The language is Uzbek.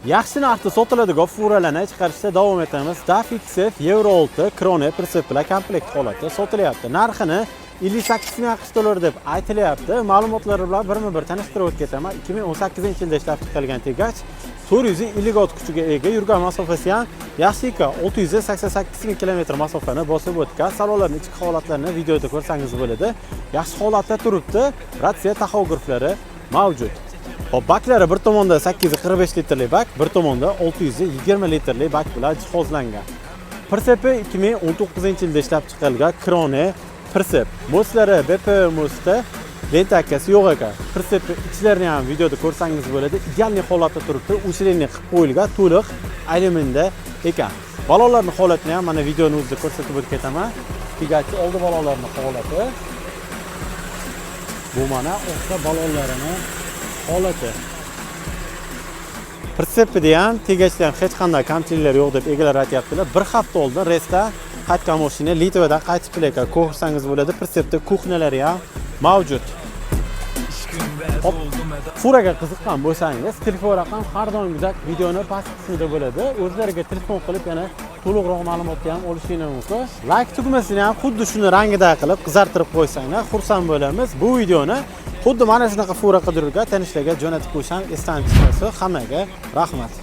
Yaxshi narxda sotiladigan furalarni chiqarishda davom etamiz. Dafixef Euro 6 Krone pritsep bilan komplekt holatda sotilyapti. Narxini 58 ming AQSh dollar deb aytilyapti. Ma'lumotlar bilan birma-bir tanishtirib o'tkazaman. 2018-yilda ishlab chiqarilgan tegach 450 ot kuchiga ega, yurgan masofasi ham Yashika 688 ming kilometr masofani bosib o'tgan. Salonlarning ichki holatlarini videoda ko'rsangiz bo'ladi. Yaxshi holatda turibdi. Ratsiya taxograflari mavjud. Hop, baklari bir tomonda 845 litrli bak, bir tomonda 620 litrli bak bilan jihozlangan. Pritsepi 2019-yilda ishlab chiqarilgan Krone pritsep. Moslari BPM mosda lentakasi yo'q ekan. Pritsep ichlarini ham videoda ko'rsangiz bo'ladi. Ideal holatda turibdi. Ushilenni qilib qo'yilgan to'liq alyuminda ekan. Balonlarning holatini ham mana videoning o'zida ko'rsatib o'tkazaman. Tegachchi oldi balonlarning holati. Bu mana orqa balonlarini holati. Pritsepida ham, tegachda ham hech qanday kamchiliklar yo'q deb egalar aytayaptilar. Bir hafta oldin restda qaytgan mashina Litvadan qaytib kelgan. Ko'rsangiz bo'ladi, pritsepda kuxnalari ham mavjud. Hop, furaga qiziqqan bo'lsangiz, telefon raqam har doimgidek videoni past qismida bo'ladi. O'zlariga telefon qilib yana to'liqroq ma'lumotni ham olishingiz mumkin. Like tugmasini ham xuddi shuni rangida qilib qizartirib qo'ysanglar, xursand bo'lamiz. Bu videoni xuddi mana shunaqa fura qidiruvga tanishlarga jo'natib qo'ysam esdan chiqmasa. Hammaga rahmat.